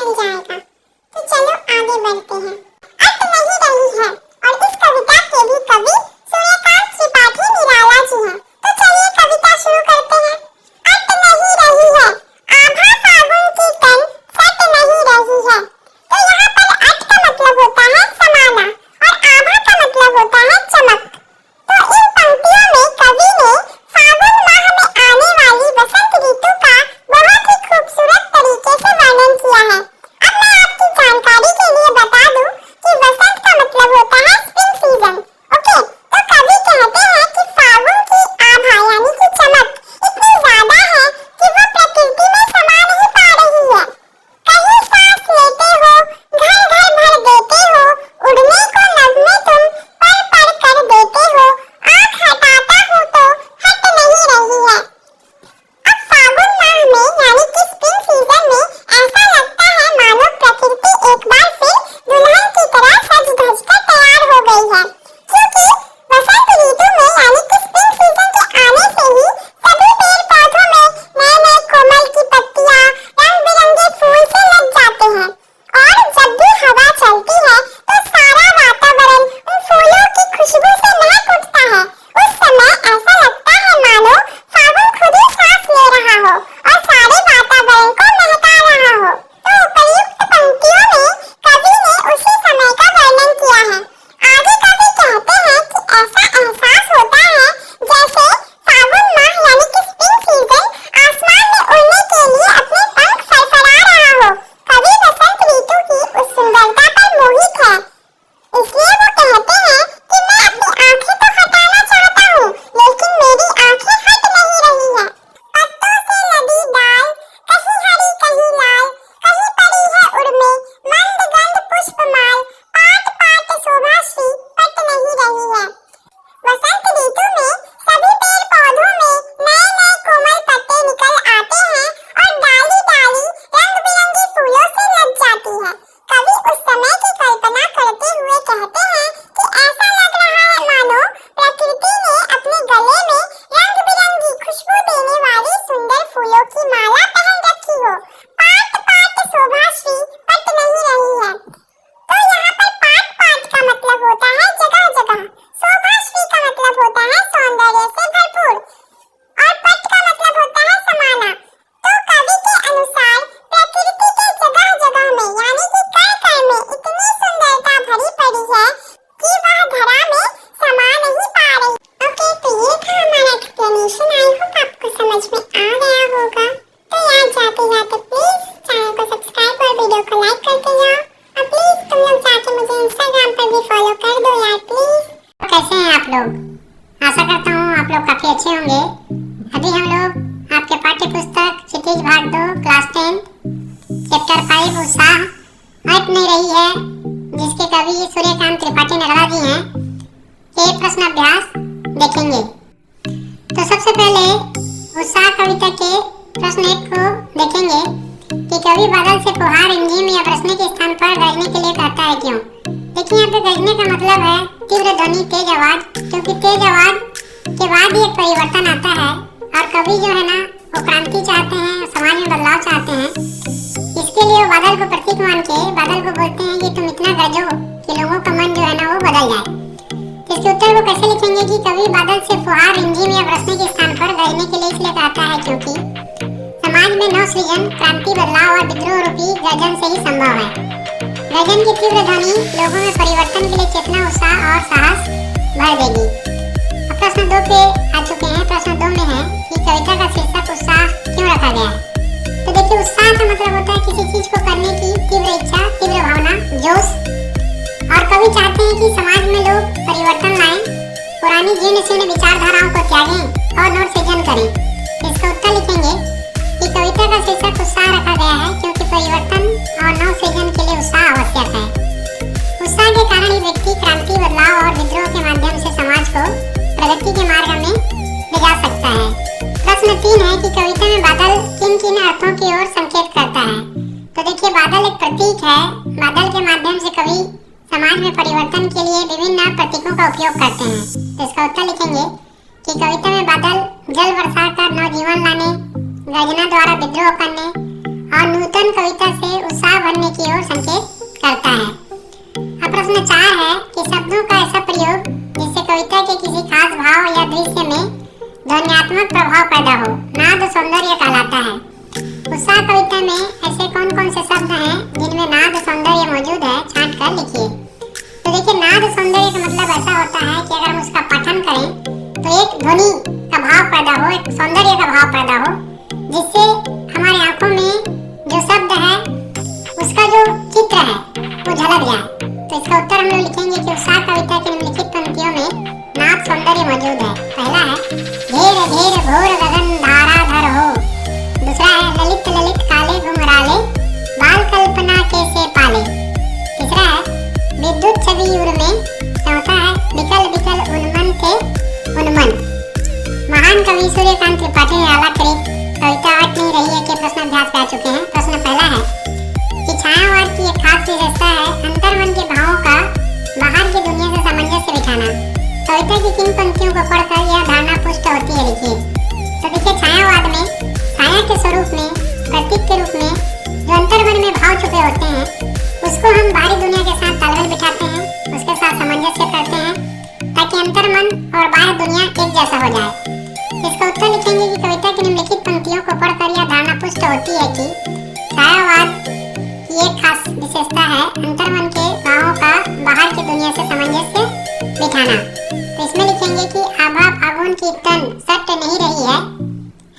मिल जाएगा। तो चलो आगे बढ़ते हैं। अंत नहीं रही है और इस कविता के भी कवि सूर्यकांत त्रिपाठी निराला जी हैं। तो चलिए कविता शुरू करते हैं। अंत नहीं रही है आभा फागुन की तन सट नहीं रही है। तो यहाँ पर अंत का मतलब होता है समाना और आभा का मतलब होता है चमक। तो इन पंक्तियों में कवि ने फागुन माह में आने वाली बसंत ऋतु का बहुत ही खूबसूरत तरीके से वर्णन किया है। अब मैं आपकी जानकारी के लिए बता दूं कि बसंत का मतलब होता है स्प्रिंग सीजन। ओके, तो कवि कहते हैं कि फागुन की आभा यानी कि चमक इतनी ज्यादा है कि वो प्रकृति में समा नहीं पा रही है। कहीं सांस लेते हो, घर घर भर देते हो, उड़ने को नभ में तुम पल पल कर देते हो, आँख हटाता हूँ तो हट नहीं रही है। अब फागुन माह में यानी कि स्प्रिंग सीजन में ऐसा लगता है मानो प्रकृति एक बार फिर दुल्हन की तरह सज धज कर तैयार हो गई है, क्योंकि बसंत ऋतु में यानी कि स्प्रिंग सीजन के आने से ही सभी पेड़ पौधों में नए नए कोमल की पत्तियां रंग बिरंगे फूल से लग जाते हैं और जब भी हवा चलती है तो सारा वातावरण उन फूलों की खुशबू से महक उठता है। उस समय ऐसा लगता है मानो फागुन खुद ही सांस ले रहा हो और सारे वातावरण को महका रहा हो। तो उपर्युक्त पंक्तियों में कवि ने उसी समय का वर्णन किया है। आगे कवि कहते हैं कि ऐसा एहसास होता है जैसे फागुन माह यानी कि स्प्रिंग सीजन आसमान में उड़ने के लिए अपने पंख फड़फड़ा रहा हो। कवि बसंत ऋतु की उस सुंदरता पर मोहित है, इसलिए वो कहते हैं कि मैं अपनी आंखें तो हटाना चाहता हूँ लेकिन मेरी आंखें हट नहीं रही है। पत्तों से लदी डाल कहीं हरी कहीं लाल, कहीं पड़ी है उड़ में मंद गंध पुष्पमाल, पात पात शोभाश्री पट नहीं रही है। बसंत ऋतु में सभी पेड़ पौधों में नए नए कोमल पत्ते निकल आते हैं और डाली डाली रंग बिरंगी फूलों से लग जाती है। कवि उस समय की कल्पना करते हुए कहते हैं कि ऐसा लग रहा है मानो प्रकृति ने अपने गले में रंग बिरंगी खुशबू देने वाली सुंदर फूलों की माला पहन रखी हो। पात पात शोभाश्री पट नहीं रही है। तो यहाँ पर पात पात का मतलब होता है जगह जगह, शोभाश्री का मतलब होता है सौंदर्य से भरपूर और पट का मतलब होता है समाना। तो कवि के अनुसार प्रकृति के जगह जगह में यानी कि कण कण में इतनी सुंदरता भरी पड़ी है कि वह धरा में समा नहीं पा रही। ओके, तो ये था हमारा एक्सप्लेनेशन। आई होप आपको समझ में आ गया होगा। तो यहाँ जाते जाते प्लीज चैनल को सब्सक्राइब और वीडियो को लाइक करते जाओ और प्लीज तुम लोग जाके मुझे इंस्टाग्राम पर भी फॉलो कर दो यार प्लीज। कैसे हैं आप लोग? आशा करता हूँ आप लोग काफी अच्छे होंगे। अभी हम लोग आपके पाठ्य पुस्तक क्षितिज भाग 2 क्लास 10 चैप्टर 5 उत्साह हट नहीं रही है, जिसके कवि सूर्यकांत त्रिपाठी निराला जी हैं, के प्रश्न अभ्यास देखेंगे। तो सबसे पहले उत्साह कविता के प्रश्न 1 को देखेंगे कि कवि बादल से फुहार रिमझिम या बरसने के स्थान पर गरजने के लिए कहता है क्यों? देखिए यहाँ पे गरजने का मतलब है तीव्र ध्वनि, तेज आवाज, क्योंकि तेज आवाज के बाद ही एक परिवर्तन आता है और कवि जो है ना वो क्रांति चाहते हैं, समाज में बदलाव चाहते हैं। इसके लिए वो बादल को प्रतीक मान के बादल को बोलते हैं कि तुम इतना गरजो कि लोगों का मन जो है ना वो बदल जाए। इसके उत्तर को कैसे लिखेंगे कि कवि बादल से फुहार रिमझिम या बरसने के स्थान पर गरजने के लिए इसलिए कहता है क्योंकि समाज में नव सृजन, क्रांति, बदलाव और विद्रोह रूपी गर्जन से ही संभव है। गर्जन की तीव्र ध्वनि लोगों में परिवर्तन के लिए चेतना, उत्साह और साहस भर देगी। अब प्रश्न 2 पे आ चुके हैं। प्रश्न 2 में है कि कविता का शीर्षक उत्साह क्यों रखा गया है? तो देखिए उत्साह का मतलब होता है किसी चीज को करने की तीव्र इच्छा, तीव्र भावना, जोश। और कवि चाहते हैं कि समाज में लोग परिवर्तन लाएं, पुरानी जीर्ण शीर्ण विचारधाराओं को त्यागें और नव सृजन करें। इसका उत्तर लिखेंगे कि कविता का शीर्षक उत्साह रखा गया है क्योंकि परिवर्तन और नव सृजन के लिए उत्साह आवश्यक है। उत्साह के कारण ही व्यक्ति क्रांति, बदलाव और विद्रोह के माध्यम से समाज को प्रगति के मार्ग में ले जा सकता है। प्रश्न 3 है कि कविता में बादल किन किन अर्थों की ओर संकेत करता है? तो देखिए बादल एक प्रतीक है। बादल के माध्यम से कवि समाज में परिवर्तन के लिए विभिन्न प्रतीकों का उपयोग करते हैं। तो इसका उत्तर लिखेंगे कि कविता में बादल जल बरसा कर नवजीवन लाने, गर्जना द्वारा विद्रोह करने और नूतन कविता से उत्साह भरने होता है कि अगर हम उसका पठन करें तो एक ध्वनि का भाव पैदा हो, एक सौंदर्य का भाव पैदा हो, जिससे हमारी आंखों में जो शब्द है उसका जो चित्र है वो झलक जाए। तो इसका उत्तर हम लोग लिखेंगे कि उषा कविता की निम्नलिखित पंक्तियों में नाद सौंदर्य मौजूद है। पहला है घेर घेर घोर गगन धाराधर हो। दूसरा है ललित ललित काले घुंघराले बाल कल्पना कैसे पाले। तीसरा है विद्युत छवि उर में। चौथा है बिकल बिकल उन्मन थे उन्मन। महान कवि सूर्यकांत त्रिपाठी निराला कृत कविता अट नहीं रही है के प्रश्न अभ्यास कर चुके हैं। प्रश्न पहला है कि छायावाद की एक खास विशेषता है अंतर्मन के भावों का बाहर की दुनिया से सामंजस्य बिठाना। कविता की किन पंक्तियों को पढ़कर यह धारणा पुष्ट होती है, लिखिए। तो देखिए, छायावाद में छाया के स्वरूप में, प्रतीक के रूप में जो अंतर्मन में भाव छुपे होते हैं उसको हम बाहरी दुनिया के साथ तालमेल बिठाते हैं, उसके साथ सामंजस्य करते हैं ताकि अंतर्मन और बाहर दुनिया एक जैसा हो जाए। इसका उत्तर लिखेंगे कि कविता की निम्नलिखित पंक्तियों को पढ़कर यह धारणा पुष्ट होती है कि छायावाद की एक खास विशेषता है अंतर्मन के भावों का बाहर की दुनिया से सामंजस्य बिठाना। तो इसमें लिखेंगे कि आभा फागुन की तन सट नहीं रही है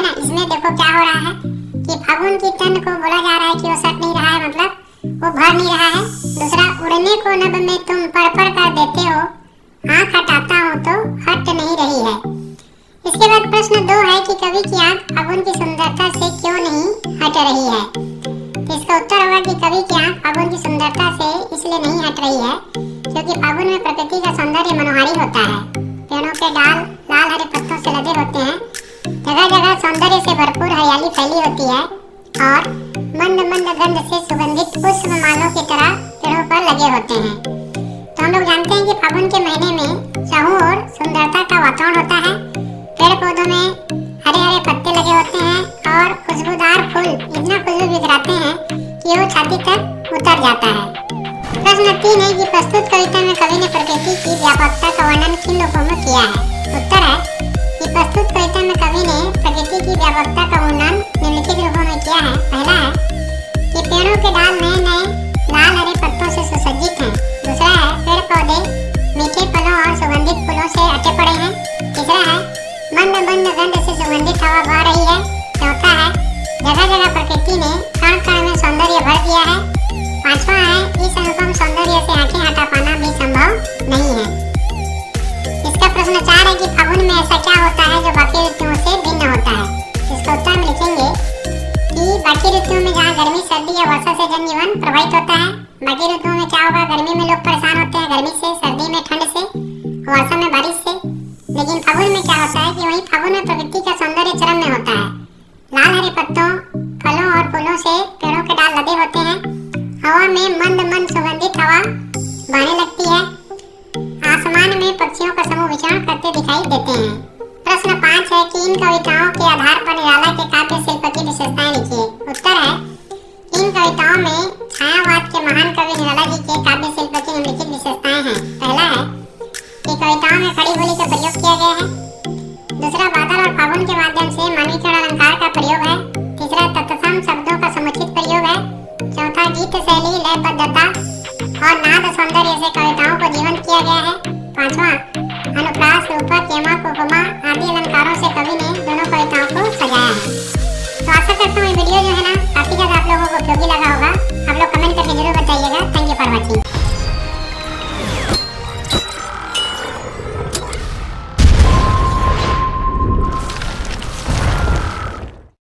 ना। इसमें देखो क्या हो रहा है कि फागुन की तन को बोला जा रहा है कि वो सट नहीं रहा है, मतलब वो भर नहीं रहा है। दूसरा, उड़ने को नभ में तुम पढ़ पढ़ कर देते हो, आँख हटाता हूँ तो हट नहीं रही है। इसके बाद प्रश्न 2 है कि कवि की आँख फागुन की सुंदरता से क्यों नहीं हट रही है। तो इसका उत्तर होगा कि कवि की आँख फागुन की सुंदरता से इसलिए नहीं हट रही है क्योंकि फागुन में प्रकृति का सौंदर्य मनोहारी होता है। पेड़ों के डाल लाल हरे पत्तों से लदे होते हैं, जगह जगह सौंदर्य से भरपूर हरियाली फैली होती है और मंद मंद गंध से सुगंधित पुष्प मालों की तरह पेड़ों पर लगे होते हैं। तो हम लोग जानते हैं कि फागुन के महीने में चारों ओर सुंदरता का वातावरण होता है। पेड़ पौधों में हरे हरे पत्ते लगे होते हैं और खुशबूदार फूल इतना खुशबू बिखराते हैं कि वो छाती तक उतर जाता है। प्रश्न 3 है कि प्रस्तुत कविता में कवि ने प्रकृति की व्यापकता का वर्णन किन रूपों में किया है। उत्तर है कि प्रस्तुत कविता में कवि ने प्रकृति की व्यापकता का वर्णन निम्नलिखित रूपों में किया है। पहला है कि पेड़ों के डाल नए नए लाल हरे पत्तों से सुसज्जित हैं। दूसरा है पेड़ पौधे मीठे फलों और सुगंधित फूलों से अटे पड़े हैं। तीसरा है मंद मंद गंध से सुगंधित हवा बह रही है। चौथा है जगह जगह प्रकृति ने कण कण में सौंदर्य भर दिया है। पांचवा है इस अनुपम सौंदर्य से आंखें हटा पाना भी संभव नहीं है। इसका प्रश्न 4 है कि फागुन में ऐसा क्या होता है जो बाकी ऋतुओं से भिन्न होता है। इसका उत्तर में लिखेंगे कि बाकी ऋतुओं में जहाँ गर्मी सर्दी या वर्षा से जनजीवन प्रभावित होता है, बाकी ऋतुओं में क्या होगा, गर्मी में लोग परेशान होते हैं गर्मी से, सर्दी में ठंड से, वर्षा में बारिश से। लेकिन फागुन में क्या होता है कि वही फागुन में प्रकृति का सौंदर्य चरम में होता है। लाल हरे पत्तों फलों और फूलों से पेड़ों के डाल लदे होते हैं। हवा में मंद मंद सुगंधित हवा बहने लगती है। आसमान में पक्षियों का समूह विचरण करते दिखाई देते हैं। प्रश्न 5 है कि इन कविताओं के आधार पर निराला के काव्य शिल्प की विशेषताएं लिखिए। उत्तर है इन कविताओं में छायावाद के महान कवि निराला जी के काव्य शिल्प की निम्नलिखित विशेषताएं हैं। पहला है कि कविताओं में खड़ी बोली का प्रयोग किया गया है। दूसरा, बादल और फागुन के माध्यम से मानवीकरण अलंकार का प्रयोग है। तीसरा, तत्सम शब्दों का समुचित प्रयोग है। चौथा, गीत शैली लयबद्धता और नाद सौंदर्य से कविताओं को जीवंत किया गया है। पांचवा, अनुप्रास रूपक यमक उपमा आदि अलंकारों से कवि ने दोनों कविताओं को सजाया है। तो आशा करता हूँ ये वीडियो जो है ना